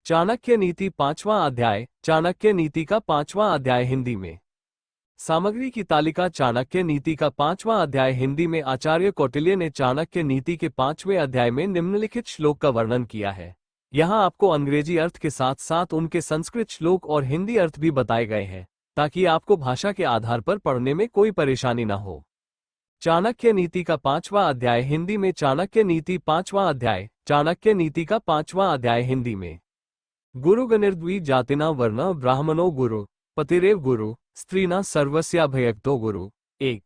चाणक्य नीति 5वां अध्याय। चाणक्य नीति का 5वां अध्याय हिंदी में। सामग्री की तालिका। चाणक्य नीति का 5वां अध्याय हिंदी में। आचार्य कौटिल्य ने चाणक्य नीति के 5वें अध्याय में निम्नलिखित श्लोक का वर्णन किया है। यहाँ आपको अंग्रेजी अर्थ के साथ साथ उनके संस्कृत श्लोक और हिंदी अर्थ भी बताए गए हैं, ताकि आपको भाषा के आधार पर पढ़ने में कोई परेशानी न हो। चाणक्य नीति का 5वां अध्याय हिंदी में। चाणक्य नीति 5वां अध्याय। चाणक्य नीति का 5वां अध्याय हिंदी में। गुरु गणिर्द्वि जातिना वर्ण ब्राह्मणो गुरु पतिरेव गुरु स्त्रीना सर्वस्याभयक्तो गुरु। एक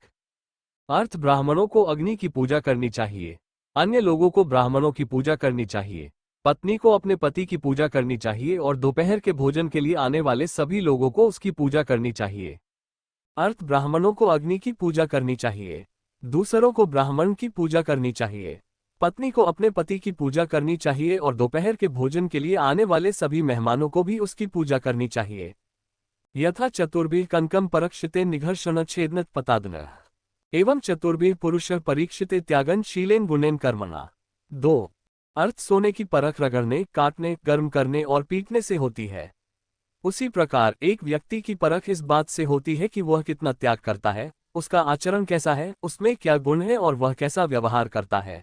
अर्थ, ब्राह्मणों को अग्नि की पूजा करनी चाहिए, अन्य लोगों को ब्राह्मणों की पूजा करनी चाहिए, पत्नी को अपने पति की पूजा करनी चाहिए और दोपहर के भोजन के लिए आने वाले सभी लोगों को उसकी पूजा करनी चाहिए। अर्थ, ब्राह्मणों को अग्नि की पूजा करनी चाहिए, दूसरों को ब्राह्मण की पूजा करनी चाहिए, पत्नी को अपने पति की पूजा करनी चाहिए और दोपहर के भोजन के लिए आने वाले सभी मेहमानों को भी उसकी पूजा करनी चाहिए। यथा चतुर्भिः कनकम परीक्षिते निघर्षण छेदन पतादन एवं चतुर्भिः पुरुष परीक्षिते त्यागन शीलेन गुणेन कर्मणा। दो अर्थ, सोने की परख रगड़ने, काटने, गर्म करने और पीटने से होती है। उसी प्रकार एक व्यक्ति की परख इस बात से होती है कि वह कितना त्याग करता है, उसका आचरण कैसा है, उसमें क्या गुण है और वह कैसा व्यवहार करता है।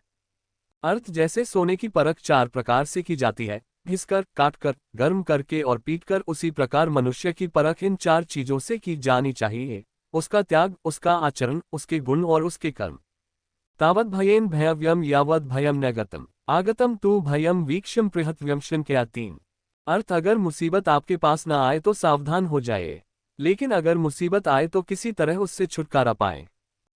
अर्थ, जैसे सोने की परख 4 प्रकार से की जाती है, घिसकर, काटकर, गर्म करके और पीटकर, उसी प्रकार मनुष्य की परख इन 4 चीजों से की जानी चाहिए: उसका त्याग, उसका आचरण, उसके गुण और उसके कर्म। तावत् भयेन भयव्यम यावत् भयम न गतम आगतम तु भयम वीक्ष्यम पृहत्व्यम शंकया। 3 अर्थ, अगर मुसीबत आपके पास न आए तो सावधान हो जाए, लेकिन अगर मुसीबत आए तो किसी तरह उससे छुटकारा पाए।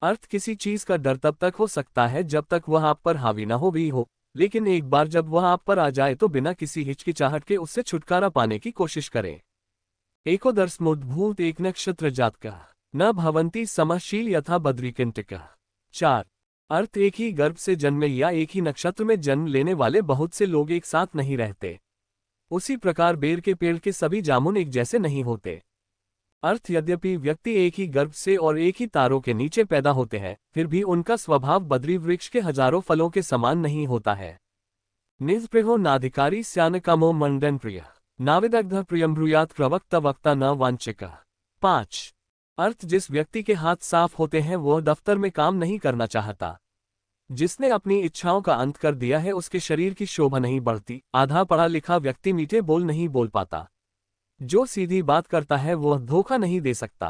अर्थ, किसी चीज का डर तब तक हो सकता है जब तक वह आप पर हावी न हो भी हो, लेकिन एक बार जब वह आप पर आ जाए तो बिना किसी हिचकिचाहट के उससे छुटकारा पाने की कोशिश करें। एकोदर्शमुद्भूत एक नक्षत्र जातका न भवंती समशील यथा बद्रीकंटका। 4 अर्थ, एक ही गर्भ से जन्मे या एक ही नक्षत्र में जन्म लेने वाले बहुत से लोग एक साथ नहीं रहते। उसी प्रकार बेर के पेड़ के सभी जामुन एक जैसे नहीं होते। अर्थ, यद्यपि व्यक्ति एक ही गर्भ से और एक ही तारों के नीचे पैदा होते हैं, फिर भी उनका स्वभाव बद्री वृक्ष के हजारों फलों के समान नहीं होता है। निस्पृहो नाधिकारी स्यान कामो मंडन प्रिय नाविदग्ध प्रियम ब्रूयात प्रवक्ता वक्ता न वांचिका। 5 अर्थ, जिस व्यक्ति के हाथ साफ होते हैं वह दफ्तर में काम नहीं करना चाहता। जिसने अपनी इच्छाओं का अंत कर दिया है उसके शरीर की शोभा नहीं बढ़ती। आधा पढ़ा लिखा व्यक्ति मीठे बोल नहीं बोल पाता। जो सीधी बात करता है वह धोखा नहीं दे सकता।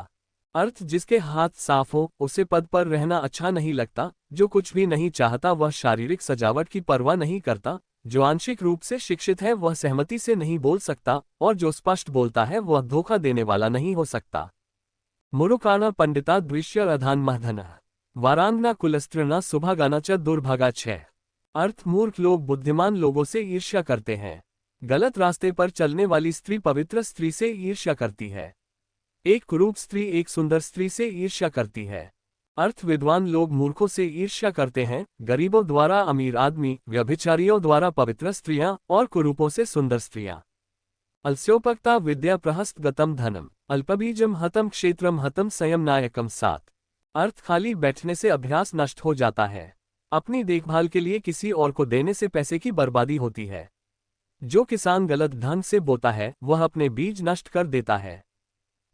अर्थ, जिसके हाथ साफ हो उसे पद पर रहना अच्छा नहीं लगता। जो कुछ भी नहीं चाहता वह शारीरिक सजावट की परवाह नहीं करता। जो आंशिक रूप से शिक्षित है वह सहमति से नहीं बोल सकता, और जो स्पष्ट बोलता है वह धोखा देने वाला नहीं हो सकता। मुरुकाना पंडिता दृश्य अधान महधन वारांगना कुलस्त्रीना सुभागाना च दुर्भागा। 6 अर्थ, मूर्ख लोग बुद्धिमान लोगों से ईर्ष्या करते हैं। गलत रास्ते पर चलने वाली स्त्री पवित्र स्त्री से ईर्ष्या करती है। एक कुरूप स्त्री एक सुंदर स्त्री से ईर्ष्या करती है। अर्थ, विद्वान लोग मूर्खों से ईर्ष्या करते हैं। गरीबों द्वारा अमीर आदमी, व्यभिचारियों द्वारा पवित्र स्त्रियां और कुरूपों से सुंदर स्त्रियां। अलस्योपक्ता विद्या प्रहस्त गतम धनम अल्पबीजम हतम क्षेत्रम हतम संयम नायकम। 7 अर्थ, खाली बैठने से अभ्यास नष्ट हो जाता है। अपनी देखभाल के लिए किसी और को देने से पैसे की बर्बादी होती है। जो किसान गलत ढंग से बोता है वह अपने बीज नष्ट कर देता है।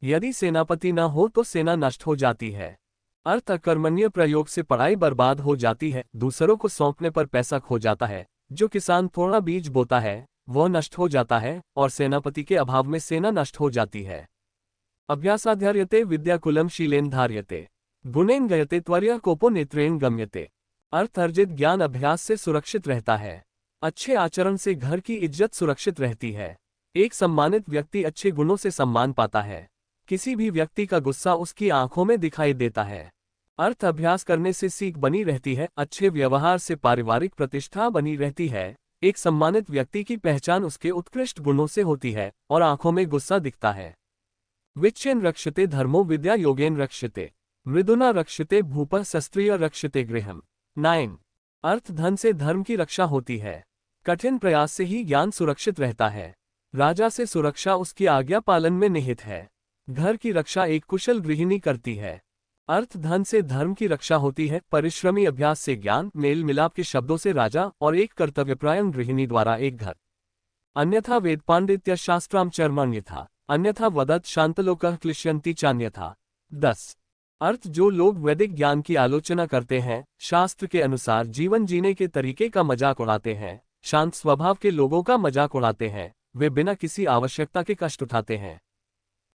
यदि सेनापति न हो तो सेना नष्ट हो जाती है। अर्थ, अकर्मण्य प्रयोग से पढ़ाई बर्बाद हो जाती है। दूसरों को सौंपने पर पैसा खो जाता है। जो किसान थोड़ा बीज बोता है वह नष्ट हो जाता है, और सेनापति के अभाव में सेना नष्ट हो जाती है। अभ्यासाध्यार्यते विद्या कुलम शीलेन धार्यते गुणेन गयते त्वर्य कोपो नेत्रेण गम्यते। अर्थ, अर्जित ज्ञान अभ्यास से सुरक्षित रहता है। अच्छे आचरण से घर की इज्जत सुरक्षित रहती है। एक सम्मानित व्यक्ति अच्छे गुणों से सम्मान पाता है। किसी भी व्यक्ति का गुस्सा उसकी आंखों में दिखाई देता है। अर्थ, अभ्यास करने से सीख बनी रहती है। अच्छे व्यवहार से पारिवारिक प्रतिष्ठा बनी रहती है। एक सम्मानित व्यक्ति की पहचान उसके उत्कृष्ट गुणों से होती है और आंखों में गुस्सा दिखता है। विच्चेन रक्षते धर्मो विद्या योगेन रक्षते मृदुना रक्षते भूप शस्त्रिय रक्षते गृहम। 9 अर्थ, धन से धर्म की रक्षा होती है। कठिन प्रयास से ही ज्ञान सुरक्षित रहता है। राजा से सुरक्षा उसकी आज्ञा पालन में निहित है। घर की रक्षा एक कुशल गृहिणी करती है। अर्थ, धन से धर्म की रक्षा होती है। परिश्रमी अभ्यास से ज्ञान, मेल मिलाप के शब्दों से राजा और एक कर्तव्यपरायण गृहिणी द्वारा एक घर। अन्यथा वेद पांडित्य शास्त्राम चर्मण्यथा अन्यथा वदत शांतलोकः क्लिश्यन्ति चान्यथा। 10 अर्थ जो लोग वैदिक ज्ञान की आलोचना करते हैं, शास्त्र के अनुसार जीवन जीने के तरीके का मजाक उड़ाते हैं, शांत स्वभाव के लोगों का मजाक उड़ाते हैं, वे बिना किसी आवश्यकता के कष्ट उठाते हैं।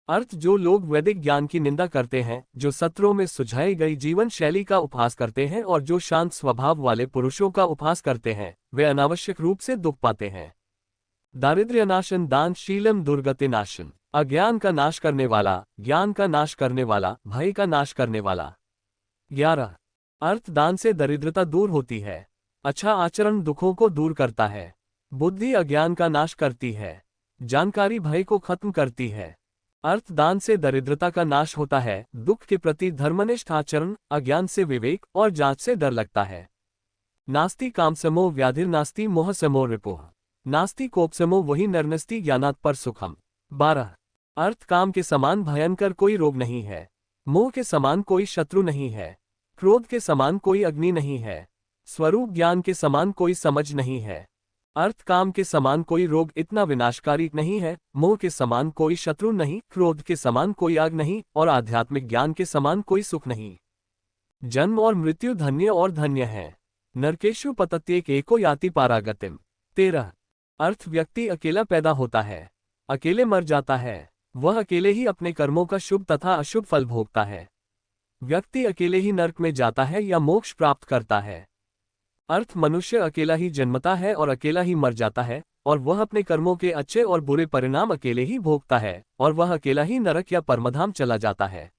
अर्थ जो लोग वैदिक ज्ञान की निंदा करते हैं, जो सत्रों में सुझाई गई जीवन शैली का उपहास करते हैं और जो शांत स्वभाव वाले पुरुषों का उपहास करते हैं, वे अनावश्यक रूप से दुख पाते हैं। दारिद्र्य नाशन दान शीलम दुर्गति नाशन, अज्ञान का नाश करने वाला, ज्ञान का नाश करने वाला, भय का नाश करने वाला। 11 अर्थ दान से दरिद्रता दूर होती है, अच्छा आचरण दुखों को दूर करता है, बुद्धि अज्ञान का नाश करती है, जानकारी भय को खत्म करती है। अर्थ दान से दरिद्रता का नाश होता है, दुख के प्रति धर्मनिष्ठ आचरण, अज्ञान से विवेक और जांच से डर लगता है। नास्ति काम समो व्याधिर नास्ति मोह समो रिपुः, नास्ति कोप समो वही नरनस्ति ज्ञानात् पर सुखम। 12 अर्थ काम के समान भयंकर कोई रोग नहीं है, मोह के समान कोई शत्रु नहीं है, क्रोध के समान कोई अग्नि नहीं है, स्वरूप ज्ञान के समान कोई समझ नहीं है। अर्थ काम के समान कोई रोग इतना विनाशकारी नहीं है, मोह के समान कोई शत्रु नहीं, क्रोध के समान कोई आग नहीं और आध्यात्मिक ज्ञान के समान कोई सुख नहीं। जन्म और मृत्यु धन्य और धन्य है, नरकेषु पतत्येक एको याति पारागतिम। 13 अर्थ व्यक्ति अकेला पैदा होता है, अकेले मर जाता है, वह अकेले ही अपने कर्मों का शुभ तथा अशुभ फल भोगता है। व्यक्ति अकेले ही नरक में जाता है या मोक्ष प्राप्त करता है। अर्थ मनुष्य अकेला ही जन्मता है और अकेला ही मर जाता है, और वह अपने कर्मों के अच्छे और बुरे परिणाम अकेले ही भोगता है, और वह अकेला ही नरक या परमधाम चला जाता है।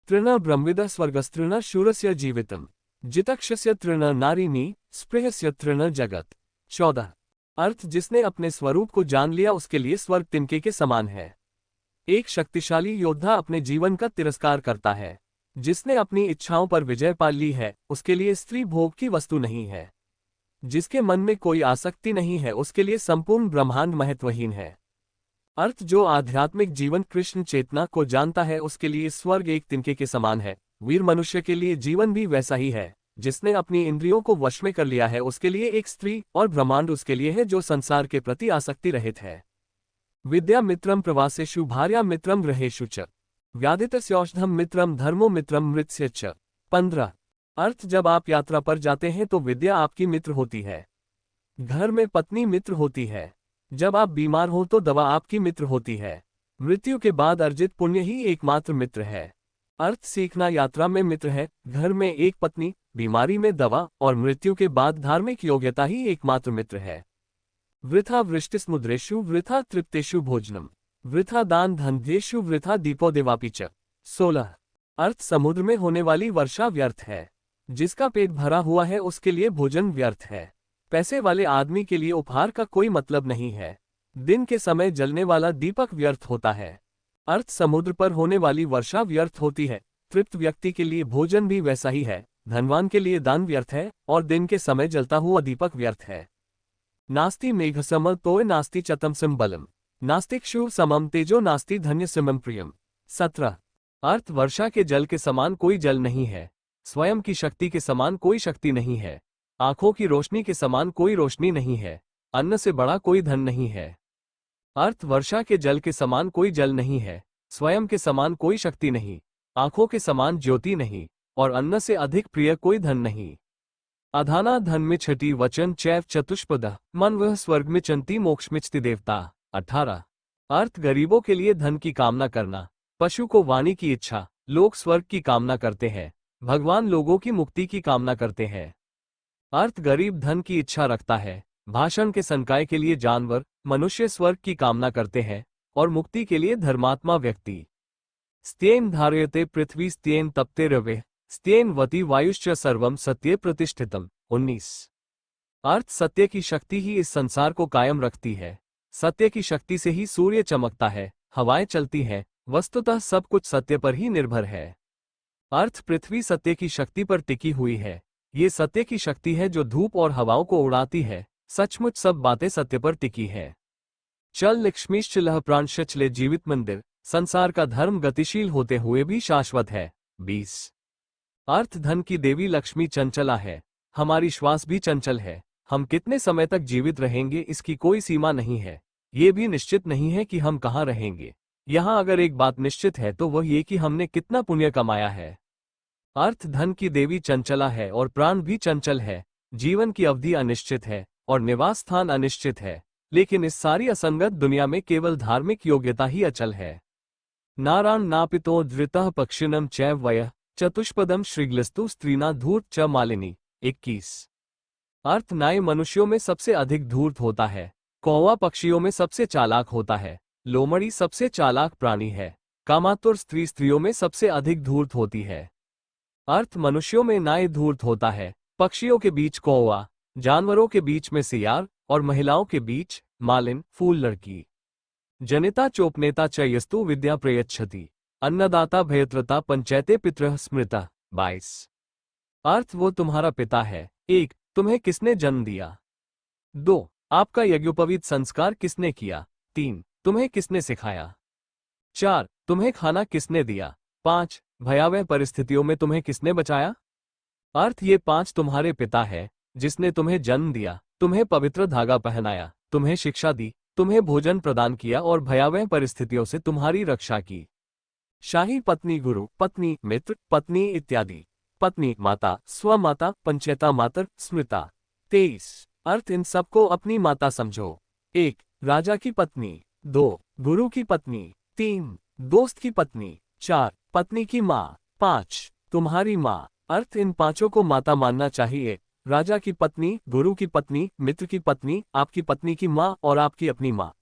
तृण ब्रह्मविदः स्वर्गस्तृण शूरस्य जीवितम्, जितक्षस्य तृण नारिणी स्पृहस्य तृण जगत। 14 अर्थ जिसने अपने स्वरूप को जान लिया उसके लिए स्वर्ग तिनके के समान है। एक शक्तिशाली योद्धा अपने जीवन का तिरस्कार करता है, जिसने अपनी इच्छाओं पर विजय पा ली है उसके लिए स्त्री भोग की वस्तु नहीं है। जिसके मन में कोई आसक्ति नहीं है उसके लिए संपूर्ण ब्रह्मांड महत्वहीन है। अर्थ जो आध्यात्मिक जीवन कृष्ण चेतना को जानता है उसके लिए स्वर्ग एक तिनके के समान है। वीर मनुष्य के लिए जीवन भी वैसा ही है, जिसने अपनी इंद्रियों को वश में कर लिया है उसके लिए एक स्त्री, और ब्रह्मांड उसके लिए है जो संसार के प्रति आसक्ति रहित है। विद्या मित्रम प्रवासेषु भार्या मित्रम गृहेषु च, व्याधितस्यौषधम मित्रम धर्मो मित्रम मृत्स्य च। 15 अर्थ जब आप यात्रा पर जाते हैं तो विद्या आपकी मित्र होती है, घर में पत्नी मित्र होती है, जब आप बीमार हो तो दवा आपकी मित्र होती है, मृत्यु के बाद अर्जित पुण्य ही एकमात्र मित्र है। अर्थ सीखना यात्रा में मित्र है, घर में एक पत्नी, बीमारी में दवा और मृत्यु के बाद धार्मिक योग्यता ही एकमात्र मित्र है। वृथा वृष्टिस्मुद्रेषु वृथा तृप्तेषु भोजनम, वृथा दान धन्येषु वृथा दीपो देवापि च। 16 अर्थ समुद्र में होने वाली वर्षा व्यर्थ है, जिसका पेट भरा हुआ है उसके लिए भोजन व्यर्थ है, पैसे वाले आदमी के लिए उपहार का कोई मतलब नहीं है, दिन के समय जलने वाला दीपक व्यर्थ होता है। अर्थ समुद्र पर होने वाली वर्षा व्यर्थ होती है, तृप्त व्यक्ति के लिए भोजन भी वैसा ही है, धनवान के लिए दान व्यर्थ है और दिन के समय जलता हुआ दीपक व्यर्थ है। नास्ति मेघसम तोय नास्ति चतमसम बलम, नास्तिक्षु समम तेजो नास्ति धन्य समम प्रियम। 17 अर्थ वर्षा के जल के समान कोई जल नहीं है, स्वयं की शक्ति के समान कोई शक्ति नहीं है, आंखों की रोशनी के समान कोई रोशनी नहीं है, अन्न से बड़ा कोई धन नहीं है। अर्थ वर्षा के जल के समान कोई जल नहीं है, स्वयं के समान कोई शक्ति नहीं, आंखों के समान ज्योति नहीं और अन्न से अधिक प्रिय कोई धन नहीं। अधाना धन में छठी वचन चैव चतुष्पद मन वह स्वर्ग में चंती मोक्ष मिचती देवता। 18 अर्थ गरीबों के लिए धन की कामना करना, पशु को वाणी की इच्छा, लोग स्वर्ग की कामना करते हैं, भगवान लोगों की मुक्ति की कामना करते हैं। अर्थ गरीब धन की इच्छा रखता है, भाषण के संकाय के लिए जानवर, मनुष्य स्वर्ग की कामना करते हैं और मुक्ति के लिए धर्मात्मा व्यक्ति। स्त्येन धारयते पृथ्वी स्त्येन तपते रवे स्त्येन वती वायुश्च सर्वम सत्ये प्रतिष्ठितम। 19 अर्थ सत्य की शक्ति ही इस संसार को कायम रखती है, सत्य की शक्ति से ही सूर्य चमकता है, हवाएं चलती हैं, वस्तुतः सब कुछ सत्य पर ही निर्भर है। अर्थ पृथ्वी सत्य की शक्ति पर टिकी हुई है, ये सत्य की शक्ति है जो धूप और हवाओं को उड़ाती है, सचमुच सब बातें सत्य पर टिकी है। चल लक्ष्मीश्चलह प्राणशचले जीवित मंदिर, संसार का धर्म गतिशील होते हुए भी शाश्वत है। 20 अर्थ धन की देवी लक्ष्मी चंचला है, हमारी श्वास भी चंचल है, हम कितने समय तक जीवित रहेंगे इसकी कोई सीमा नहीं है। ये भी निश्चित नहीं है कि हम कहाँ रहेंगे। यहाँ अगर एक बात निश्चित है तो वह ये कि हमने कितना पुण्य कमाया है। अर्थ धन की देवी चंचला है और प्राण भी चंचल है। जीवन की अवधि अनिश्चित है और निवास स्थान अनिश्चित है, लेकिन इस सारी असंगत दुनिया में केवल धार्मिक योग्यता ही अचल है। नारायण नापितो धृतः पक्षिणम चैव वयः चतुष्पदम श्रीग्लस्तु स्त्रीना धूर्त च मालिनी। 21। अर्थ नाय मनुष्यों में सबसे अधिक धूर्त होता है, कौवा पक्षियों में सबसे चालाक होता है, लोमड़ी सबसे चालाक प्राणी है, कामातुर स्त्री स्त्रियों में सबसे अधिक धूर्त होती है। अर्थ मनुष्यों में नाय धूर्त होता है, पक्षियों के बीच कौवा, जानवरों के बीच में सियार और महिलाओं के बीच मालिन फूल लड़की। जनिता चोपनेता च यस्तु विद्या प्रयच्छति अन्नदाता भयत्रता पंचैते पितरः स्मृता। 22। अर्थ वो तुम्हारा पिता है। 1. तुम्हें किसने जन्म दिया। 2. आपका यज्ञोपवीत संस्कार किसने किया। 3. तुम्हें किसने सिखाया। 4. तुम्हें खाना किसने दिया। 5. भयावह परिस्थितियों में तुम्हें किसने बचाया। अर्थ ये 5 तुम्हारे पिता है, जिसने तुम्हें जन्म दिया, तुम्हें पवित्र धागा पहनाया, तुम्हें शिक्षा दी, तुम्हें भोजन प्रदान किया और भयावह परिस्थितियों से तुम्हारी रक्षा की। शाही पत्नी गुरु, पत्नी मित्र, पत्नी इत्यादि। पत्नी माता, स्वमाता, पंचैता मातर, स्मृता। 23। अर्थ इन सबको अपनी माता समझो। 1. राजा की पत्नी। 2. गुरु की पत्नी। 3. दोस्त की पत्नी। 4. पत्नी की माँ। 5. तुम्हारी माँ। अर्थ इन 5 को माता मानना चाहिए। राजा की पत्नी, गुरु की पत्नी, मित्र की पत्नी, आपकी पत्नी की माँ और आपकी अपनी माँ।